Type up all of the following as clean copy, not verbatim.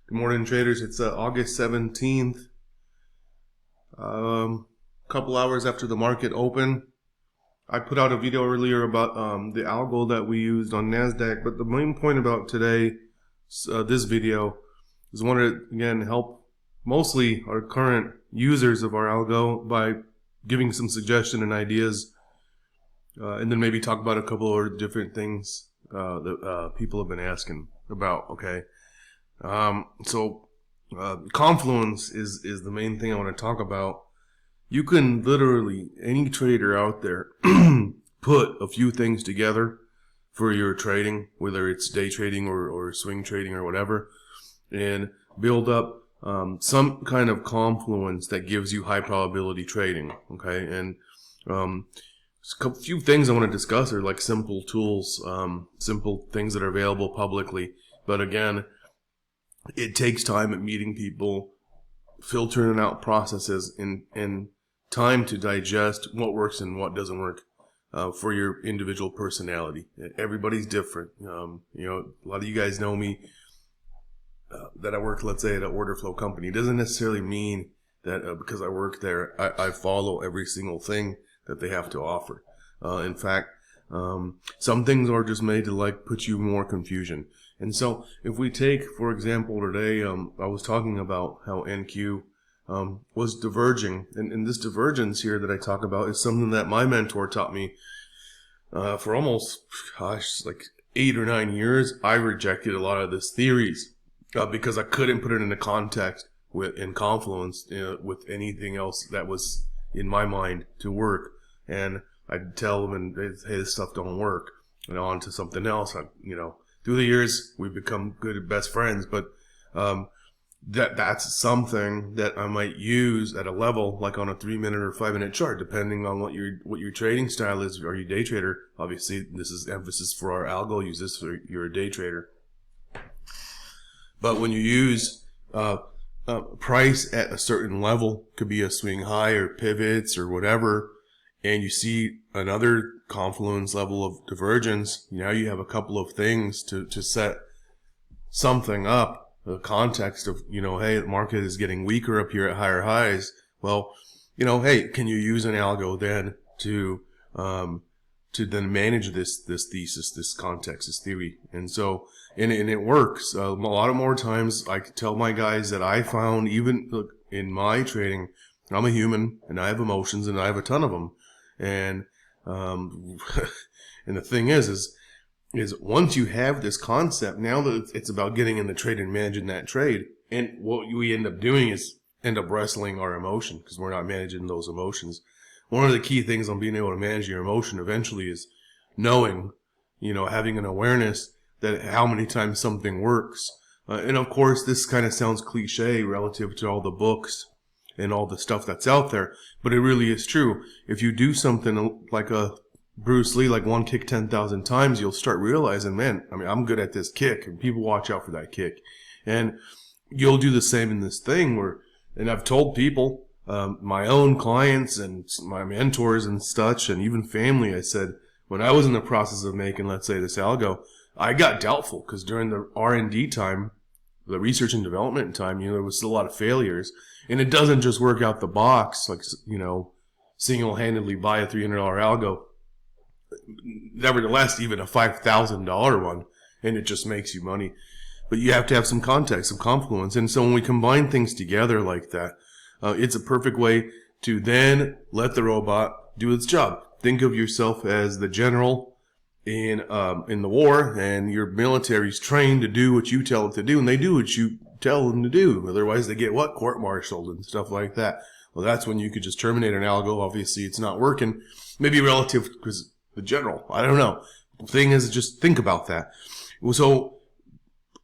Good morning, traders. It's August 17th. Couple hours after the market opened. I put out a video earlier about the algo that we used on NASDAQ, but the main point about today, this video, is I want to, again, help mostly our current users of our algo by giving some suggestion and ideas, and then maybe talk about a couple of different things that people have been asking about, okay? Confluence is the main thing I want to talk about. You can literally, any trader out there, put a few things together for your trading, whether it's day trading or swing trading or whatever, and build up some kind of confluence that gives you high probability trading, okay? And a few things I want to discuss are like simple tools, simple things that are available publicly, but again, it takes time at meeting people, filtering out processes, and time to digest what works and what doesn't work for your individual personality. Everybody's different. A lot of you guys know me that I work, let's say, at an order flow company. It doesn't necessarily mean that because I work there, I follow every single thing that they have to offer. In fact, some things are just made to put you in more confusion. And so if we take, for example, today, I was talking about how NQ was diverging. And this divergence here that I talk about is something that my mentor taught me for almost, like 8 or 9 years. I rejected a lot of this theories because I couldn't put it into context in Confluence with anything else that was in my mind to work. And I'd tell them, and hey, this stuff don't work, and on to something else. Through the years, we've become good best friends, but that's something that I might use at a level like on a 3-minute or 5-minute chart, depending on what your trading style is. Are you a day trader? Obviously, this is emphasis for our algo. Use this for you're a day trader. But when you use price at a certain level, could be a swing high or pivots or whatever, and you see another confluence level of divergence, now you have a couple of things to set something up, the context of, hey, the market is getting weaker up here at higher highs. Well, hey, can you use an algo then to then manage this thesis, this context, this theory? And so, and it works. A lot of more times I tell my guys that I found, even in my trading, I'm a human and I have emotions and I have a ton of them. And and the thing is once you have this concept, now that it's about getting in the trade and managing that trade, and what we end up doing is end up wrestling our emotion because we're not managing those emotions. One of the key things on being able to manage your emotion eventually is knowing, having an awareness that how many times something works. And of course, this kind of sounds cliche relative to all the books and all the stuff that's out there, but it really is true. If you do something like a Bruce Lee, like one kick 10,000 times, you'll start realizing, man, I'm good at this kick, and people watch out for that kick. And you'll do the same in this thing and I've told people, my own clients and my mentors and such, and even family, I said, when I was in the process of making, let's say, this algo, I got doubtful because during the R&D time, the research and development time, there was still a lot of failures. And it doesn't just work out the box, like, single-handedly buy a $300 algo. Nevertheless, even a $5,000 one, and it just makes you money. But you have to have some context, some confluence. And so when we combine things together like that, it's a perfect way to then let the robot do its job. Think of yourself as the general in the war, and your military's trained to do what you tell them to do, and they do what you tell them to do. Otherwise, they get court-martialed and stuff like that. Well, that's when you could just terminate an algo. Obviously, it's not working. Maybe relative because the general. I don't know. The thing is, just think about that. So,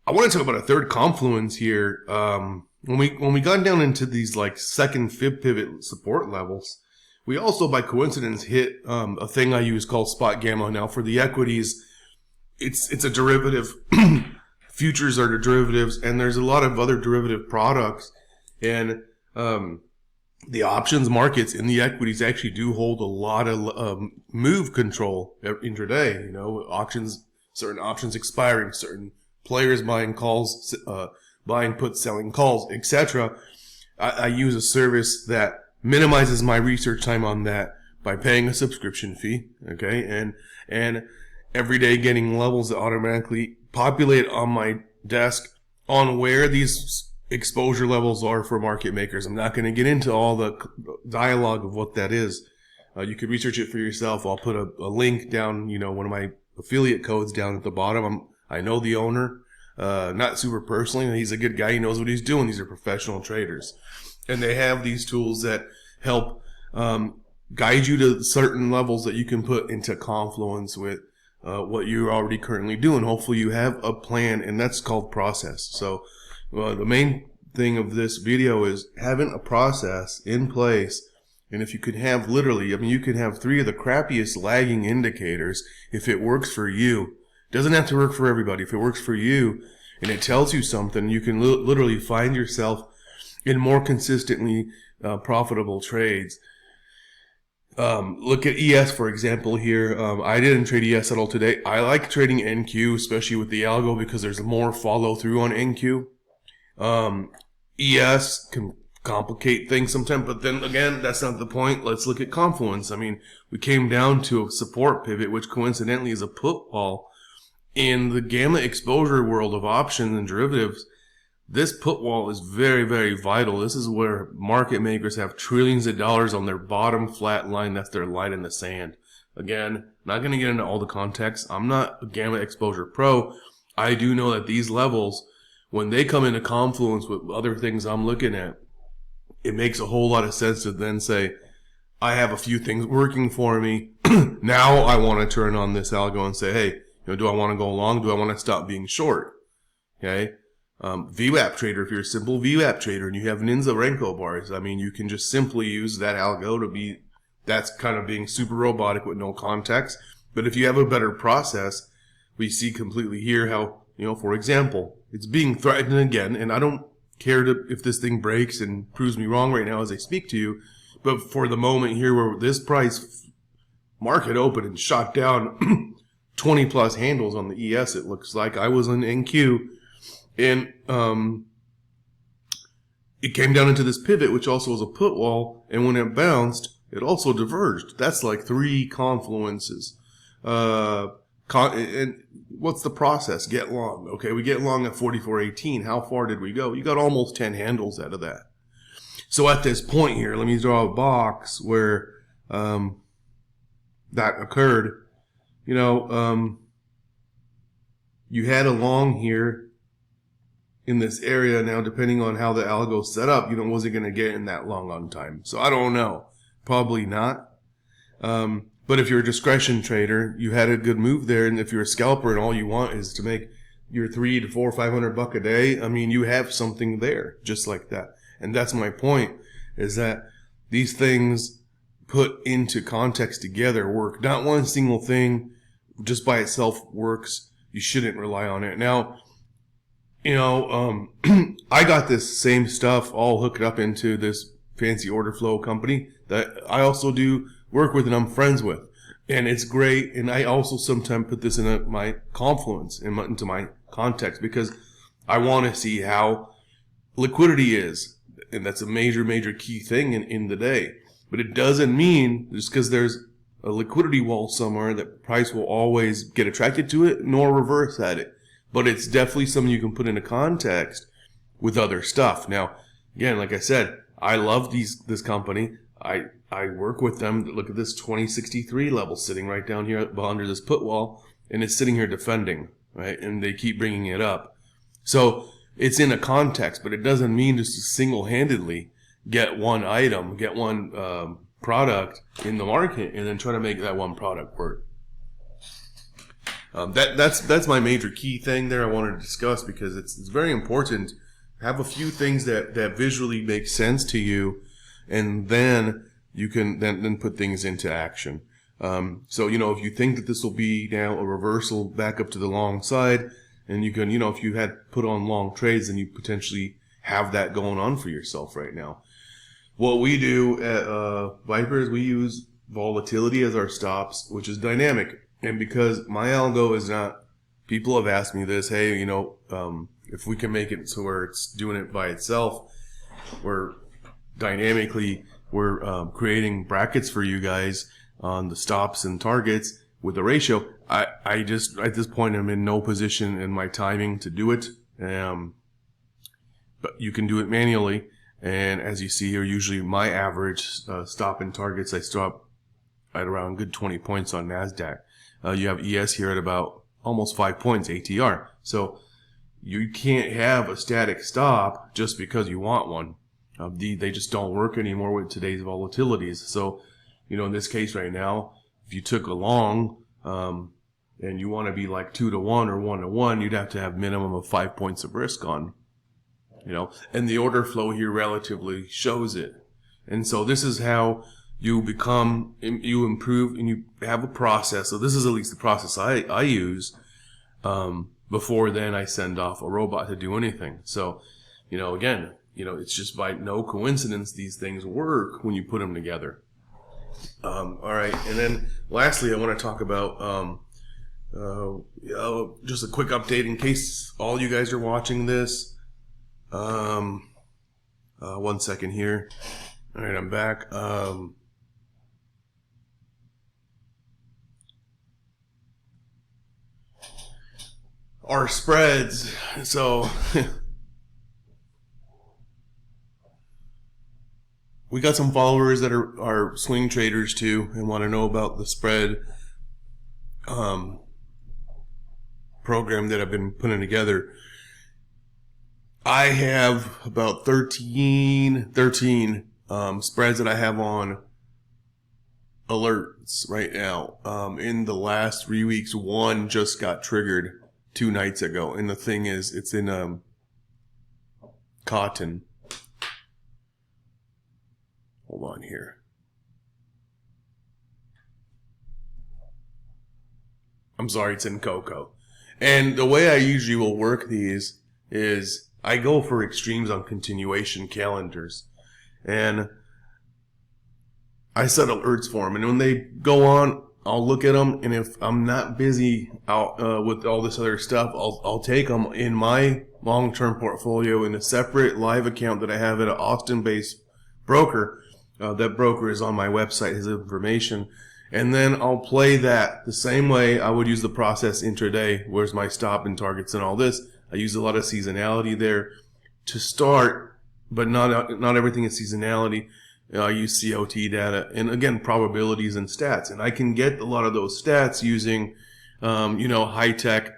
I want to talk about a third confluence here. When we got down into these second, fib pivot support levels, we also, by coincidence, hit a thing I use called spot gamma. Now, for the equities, it's a derivative. Futures are derivatives, and there's a lot of other derivative products. And the options markets in the equities actually do hold a lot of move control intraday. Certain options expiring, certain players buying calls, buying puts, selling calls, etc. I use a service that minimizes my research time on that by paying a subscription fee, okay, and every day getting levels that automatically populate on my desk on where these exposure levels are for market makers. I'm not going to get into all the dialogue of what that is. You could research it for yourself. I'll put a link down, one of my affiliate codes down at the bottom. I know the owner, not super personally. He's a good guy. He knows what he's doing. These are professional traders. And they have these tools that help guide you to certain levels that you can put into Confluence with what you're already currently doing. Hopefully you have a plan, and that's called process. So the main thing of this video is having a process in place. And if you could have you could have 3 of the crappiest lagging indicators if it works for you. It doesn't have to work for everybody. If it works for you and it tells you something, you can literally find yourself in more consistently profitable trades. Look at ES, for example, here. I didn't trade ES at all today. I like trading NQ, especially with the algo, because there's more follow through on NQ. ES can complicate things sometimes, but then again, that's not the point. Let's look at Confluence. I mean, we came down to a support pivot, which coincidentally is a put wall. In the gamma exposure world of options and derivatives, this put wall is very, very vital. This is where market makers have trillions of dollars on their bottom flat line. That's their line in the sand. Again, not going to get into all the context. I'm not a gamma exposure pro. I do know that these levels, when they come into Confluence with other things I'm looking at, it makes a whole lot of sense to then say, I have a few things working for me. Now I want to turn on this algo and say, hey, do I want to go long? Do I want to stop being short? Okay. VWAP trader, if you're a simple VWAP trader and you have Ninja Renko bars, I mean, you can just simply use that algo to be, that's kind of being super robotic with no context. But if you have a better process, we see completely here how, for example, it's being threatened again, and I don't care if this thing breaks and proves me wrong right now as I speak to you, but for the moment here where this price market opened and shot down 20 plus handles on the ES, it looks like. I was in NQ, and it came down into this pivot, which also was a put wall, and when it bounced, it also diverged. That's like 3 confluences. And what's the process? Get long. Okay, we get long at 44.18. How far did we go? You got almost 10 handles out of that. So at this point here, let me draw a box where that occurred. You had a long here in this area. Now, depending on how the algo's set up, was it going to get in that long on time? So I don't know. Probably not. But if you're a discretion trader, you had a good move there. And if you're a scalper and all you want is to make your $300 to $500 a day, I mean, you have something there just like that. And that's my point, is that these things put into context together work. Not one single thing just by itself works. You shouldn't rely on it. Now, I got this same stuff all hooked up into this fancy order flow company that I also do work with and I'm friends with. And it's great. And I also sometimes put this in my Confluence, into my context, because I want to see how liquidity is. And that's a major, major key thing in the day. But it doesn't mean just because there's a liquidity wall somewhere that price will always get attracted to it, nor reverse at it. But it's definitely something you can put into context with other stuff. Now, again, like I said, I love this company. I work with them. Look at this 2063 level sitting right down here under this put wall, and it's sitting here defending, right? And they keep bringing it up. So it's in a context, but it doesn't mean just to single-handedly get one item, get one product in the market, and then try to make that one product work. That's my major key thing there I wanted to discuss, because it's very important. Have a few things that visually make sense to you, and then you can then put things into action. So, if you think that this will be now a reversal back up to the long side, and you can, if you had put on long trades, then you potentially have that going on for yourself right now. What we do at Viper is we use volatility as our stops, which is dynamic. And because my algo is not, people have asked me this, hey, if we can make it so where it's doing it by itself, we're creating brackets for you guys on the stops and targets with the ratio. I just, at this point, I'm in no position in my timing to do it. But you can do it manually. And as you see here, usually my average stop and targets, I stop at around good 20 points on NASDAQ. You have ES here at about almost 5 points ATR. So you can't have a static stop just because you want one. They just don't work anymore with today's volatilities. So, in this case right now, if you took a long and you want to be like 2 to 1 or 1 to 1, you'd have to have minimum of 5 points of risk on. And the order flow here relatively shows it. And so this is how you improve, and you have a process. So this is at least the process I use. Before then I send off a robot to do anything. So, again, it's just by no coincidence these things work when you put them together. All right. And then lastly, I want to talk about just a quick update in case all you guys are watching this. 1 second here. All right, I'm back. Our spreads. So we got some followers that are swing traders too and want to know about the spread program that I've been putting together. I have about 13 spreads that I have on alerts right now. In the last 3 weeks, one just got triggered 2 nights ago. And the thing is, it's in cotton. Hold on here. I'm sorry, it's in cocoa. And the way I usually will work these is I go for extremes on continuation calendars. And I set alerts for them. And when they go on, I'll look at them. And if I'm not busy out with all this other stuff, I'll take them in my long-term portfolio in a separate live account that I have at an Austin-based broker. That broker is on my website, his information. And then I'll play that the same way I would use the process intraday. Where's my stop and targets and all this? I use a lot of seasonality there to start, but not everything is seasonality. I use COT data and, again, probabilities and stats. And I can get a lot of those stats using, high-tech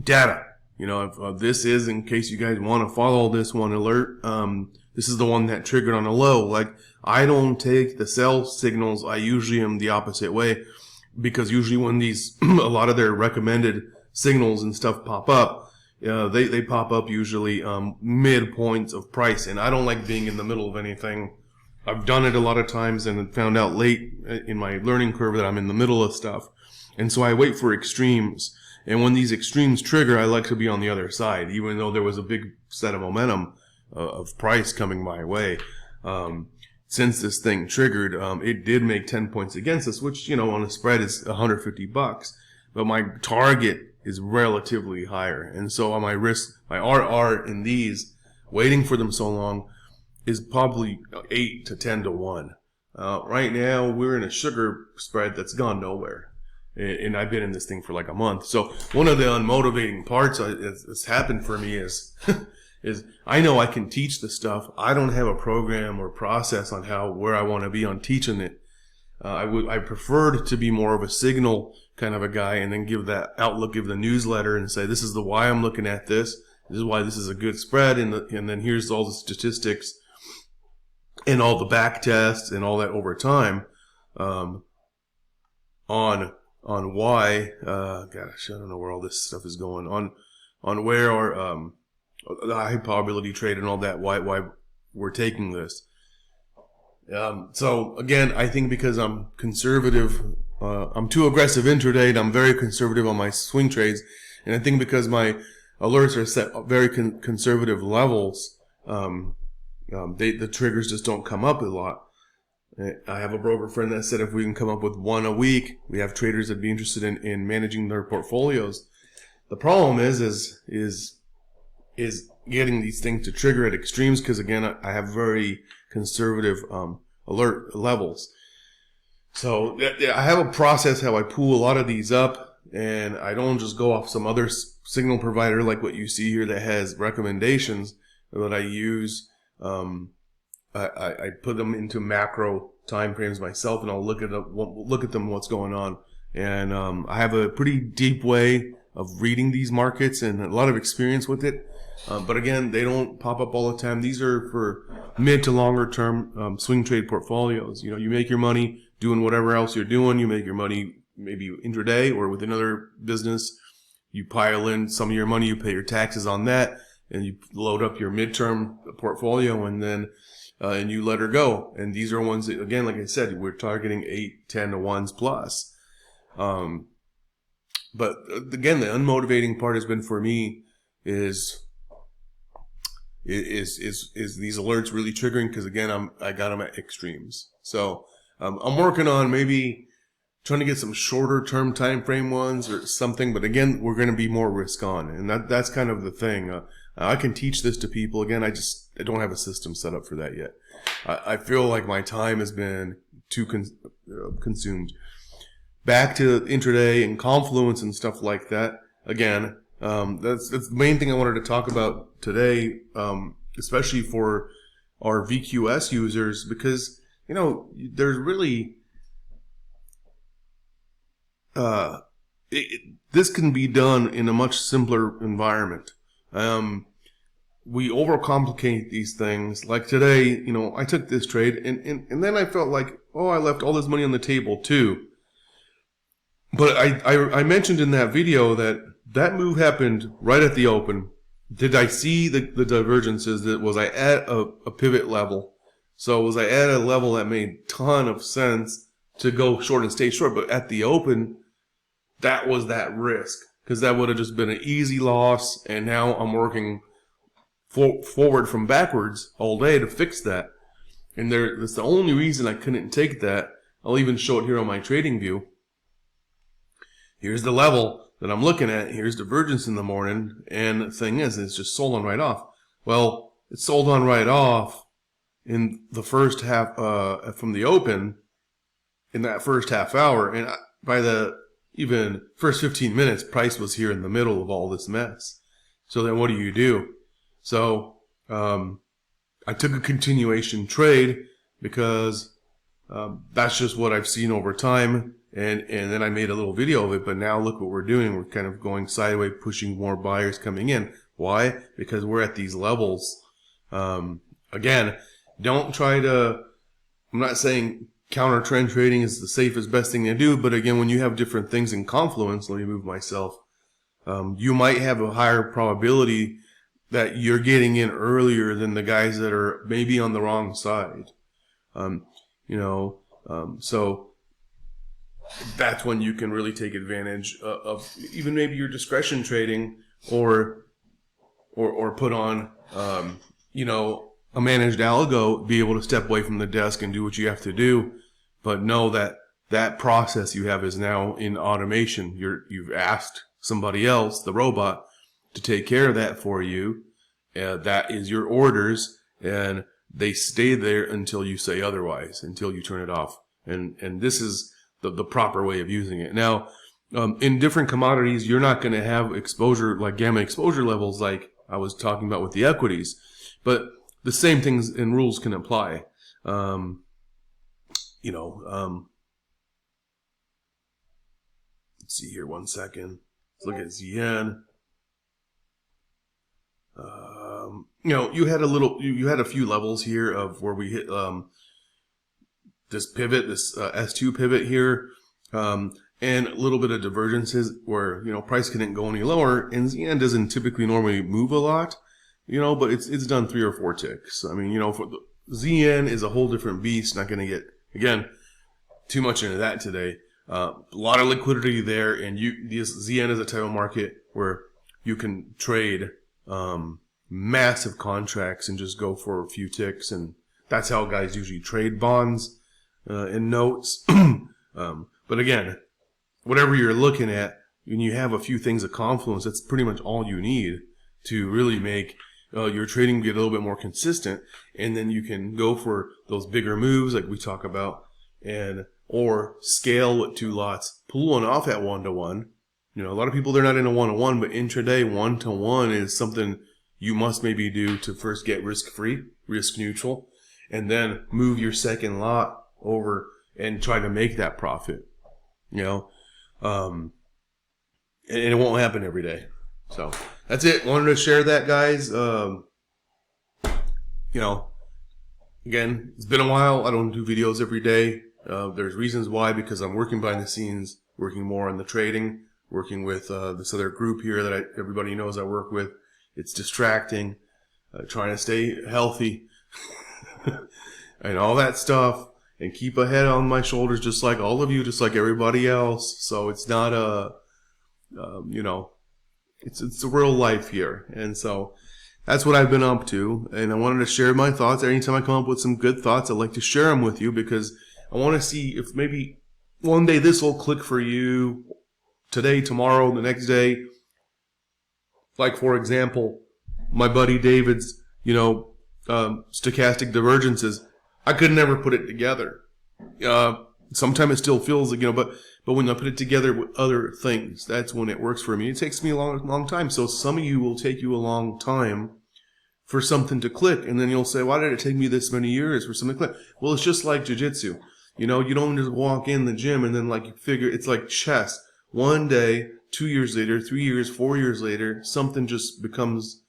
data. This is, in case you guys want to follow this one alert, this is the one that triggered on a low. Like, I don't take the sell signals. I usually am the opposite way, because usually when these, a lot of their recommended signals and stuff pop up, they pop up usually midpoints of price, and I don't like being in the middle of anything. I've done it a lot of times and found out late in my learning curve that I'm in the middle of stuff, and so I wait for extremes. And when these extremes trigger, I like to be on the other side, even though there was a big set of momentum of price coming my way. Since this thing triggered, it did make 10 points against us, which, on a spread is $150. But my target is relatively higher. And so on my risk, my RR in these, waiting for them so long, is probably 8 to 10 to 1. Right now, we're in a sugar spread that's gone nowhere. And I've been in this thing for like a month. So one of the unmotivating parts that's happened for me is I know I can teach the stuff. I don't have a program or process on where I want to be on teaching it. I preferred to be more of a signal kind of a guy, and then give that outlook, give the newsletter, and say, this is the why I'm looking at this. This is why this is a good spread, and then here's all the statistics and all the back tests and all that over time on why. Gosh, I don't know where all this stuff is going on where our the high probability trade and all that. Why we're taking this. So again, I think because I'm conservative, I'm too aggressive intraday, and I'm very conservative on my swing trades. And I think because my alerts are set very conservative levels, the triggers just don't come up a lot. I have a broker friend that said if we can come up with one a week, we have traders that'd be interested in managing their portfolios. The problem is getting these things to trigger at extremes, because again, I have very conservative alert levels. So I have a process how I pool a lot of these up, and I don't just go off some other signal provider like what you see here that has recommendations that I use. I put them into macro time frames myself, and I'll look at them, what's going on. And I have a pretty deep way of reading these markets and a lot of experience with it. But again, they don't pop up all the time. These are for mid to longer term swing trade portfolios. You know, you make your money doing whatever else you're doing. You make your money maybe intraday or with another business. You pile in some of your money, you pay your taxes on that, and you load up your midterm portfolio, and then and you let her go. And these are ones that, again, like I said, we're targeting 8, 10 to 1s plus. But again, the unmotivating part has been for me is these alerts really triggering, because again, I got them at extremes. So I'm working on maybe trying to get some shorter term time frame ones or something, but again, we're going to be more risk on, and that's kind of the thing. I can teach this to people. Again, I don't have a system set up for that yet. I feel like my time has been too consumed. Back to intraday and Confluence and stuff like that. Again, that's the main thing I wanted to talk about today, especially for our VQS users, because you know there's really this can be done in a much simpler environment. We overcomplicate these things. Like today, you know, I took this trade and then I felt like, oh, I left all this money on the table too. But I mentioned in that video that move happened right at the open. Did I see the divergences? Was I at a pivot level? So was I at a level that made ton of sense to go short and stay short? But at the open, that was that risk, because that would have just been an easy loss, and now I'm working forward from backwards all day to fix that. And that's the only reason I couldn't take that. I'll even show it here on my trading view. Here's the level that I'm looking at. Here's divergence in the morning, and the thing is, it's just sold on right off. Well, it sold on right off in the first half from the open in that first half hour, and by the even first 15 minutes, price was here in the middle of all this mess. So then what do? So I took a continuation trade because that's just what I've seen over time. And then I made a little video of it. But now look what we're doing. We're kind of going sideways, pushing more buyers coming in. Why? Because we're at these levels. Again, don't try to, I'm not saying counter trend trading is the safest, best thing to do. But again, when you have different things in Confluence, let me move myself, you might have a higher probability that you're getting in earlier than the guys that are maybe on the wrong side. So that's when you can really take advantage of even maybe your discretion trading, or put on, a managed algo, be able to step away from the desk and do what you have to do. But know that process you have is now in automation. You've asked somebody else, the robot, to take care of that for you. That is your orders, and they stay there until you say otherwise, until you turn it off. And this is the proper way of using it. Now, in different commodities, you're not going to have exposure, like gamma exposure levels, like I was talking about with the equities, but the same things and rules can apply. Let's see here 1 second. Let's look at ZN. You had a few levels here of where we hit this pivot, this S2 pivot here, and a little bit of divergences where price couldn't go any lower, and ZN doesn't typically normally move a lot, but it's done 3 or 4 ticks. I mean, for the ZN is a whole different beast. Not going to get again too much into that today. A lot of liquidity there, and ZN is a type of market where you can trade massive contracts and just go for a few ticks, and that's how guys usually trade bonds and notes. But again, whatever you're looking at, when you have a few things of Confluence, that's pretty much all you need to really make your trading get a little bit more consistent. And then you can go for those bigger moves like we talk about, and or scale with 2 lots, pull one off at 1-to-1. You know, a lot of people, they're not in a 1-to-1, but intraday 1-to-1 is something you must maybe do to first get risk-free, risk-neutral, and then move your second lot over and try to make that profit. You know, and it won't happen every day. So that's it. Wanted to share that, guys. You know, again, it's been a while. I don't do videos every day. There's reasons why, because I'm working behind the scenes, working more on the trading, working with this other group here that everybody knows I work with. It's distracting, trying to stay healthy and all that stuff, and keep a head on my shoulders just like all of you, just like everybody else. So it's not you know, it's a real life here. And so that's what I've been up to. And I wanted to share my thoughts. Anytime I come up with some good thoughts, I'd like to share them with you, because I want to see if maybe one day this will click for you, today, tomorrow, the next day. Like, for example, my buddy David's, you know, stochastic divergences. I could never put it together. Sometimes it still feels like, you know, but when I put it together with other things, that's when it works for me. It takes me a long time. So some of you will take you a long time for something to click, and then you'll say, why did it take me this many years for something to click? Well, it's just like jiu-jitsu. You know, you don't just walk in the gym and then, like, you figure, it's like chess. One day, 2 years later, 3 years, 4 years later, something just becomes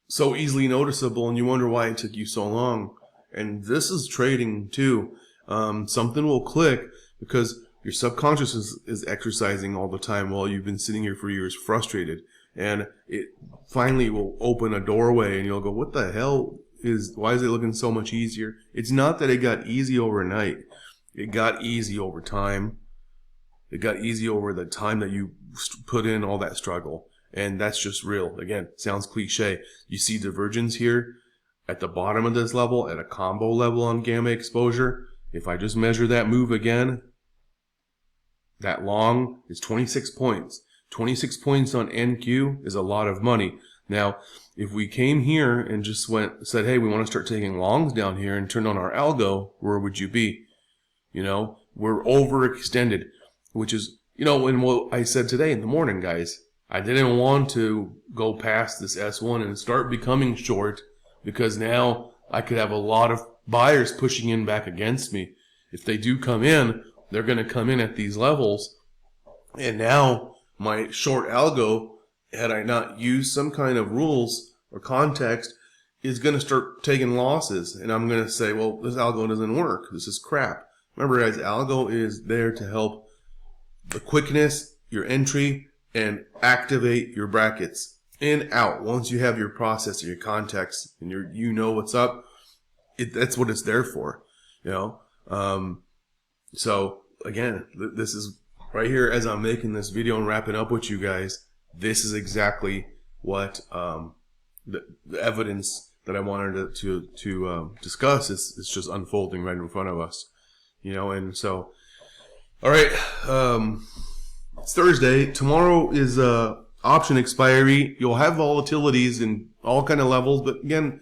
so easily noticeable, and you wonder why it took you so long. And this is trading too. Something will click because your subconscious is exercising all the time while you've been sitting here for years frustrated. And it finally will open a doorway, and you'll go, what the hell why is it looking so much easier? It's not that it got easy overnight. It got easy over time. It got easy over the time that you put in all that struggle. And that's just real. Again, sounds cliche. You see divergence here at the bottom of this level, at a combo level on gamma exposure. If I just measure that move again, that long is 26 points. 26 points on NQ is a lot of money. Now, if we came here and just said, hey, we want to start taking longs down here and turned on our algo, where would you be? You know, we're overextended, which is, you know, and what I said today in the morning, guys, I didn't want to go past this S1 and start becoming short, because now I could have a lot of buyers pushing in back against me. If they do come in, they're going to come in at these levels. And now my short algo, had I not used some kind of rules or context, is going to start taking losses. And I'm going to say, well, this algo doesn't work. This is crap. Remember, guys, algo is there to help the quickness, your entry, and activate your brackets in, out. Once you have your process or your context and you know what's up, that's what it's there for, you know. So again, this is right here as I'm making this video and wrapping up with you guys. This is exactly what the evidence that I wanted to discuss is just unfolding right in front of us, you know. And so, all right, it's Thursday. Tomorrow is option expiry. You'll have volatilities in all kind of levels, but again,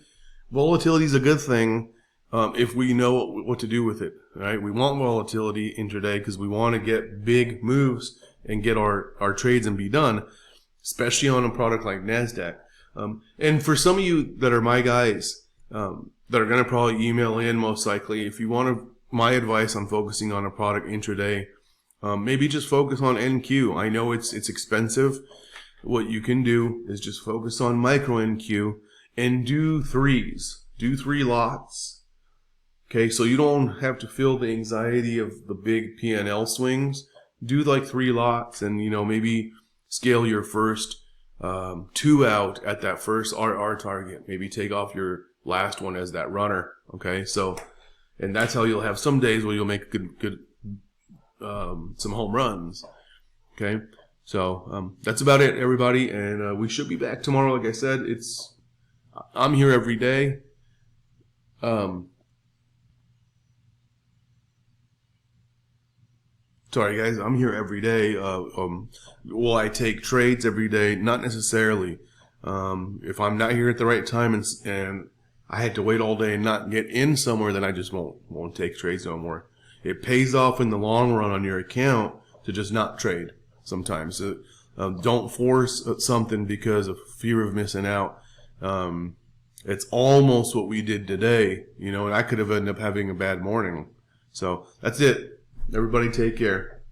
volatility is a good thing if we know what to do with it. Right? We want volatility intraday because we want to get big moves and get our trades and be done, especially on a product like NASDAQ. And for some of you that are my guys that are going to probably email in most likely, if you want my advice on focusing on a product intraday, maybe just focus on NQ. I know it's expensive. What you can do is just focus on micro NQ and do threes. Do 3 lots. Okay, so you don't have to feel the anxiety of the big P&L swings. Do like 3 lots, and you know, maybe scale your first 2 out at that first RR target. Maybe take off your last one as that runner. Okay, so, and that's how you'll have some days where you'll make good some home runs. Okay, so that's about it, everybody, and we should be back tomorrow. Like I said, I'm here every day. Sorry, guys. I'm here every day. Will I take trades every day? Not necessarily. If I'm not here at the right time and I had to wait all day and not get in somewhere, then I just won't take trades no more. It pays off in the long run on your account to just not trade. Sometimes don't force something because of fear of missing out. It's almost what we did today, and I could have ended up having a bad morning. So that's it. Everybody take care.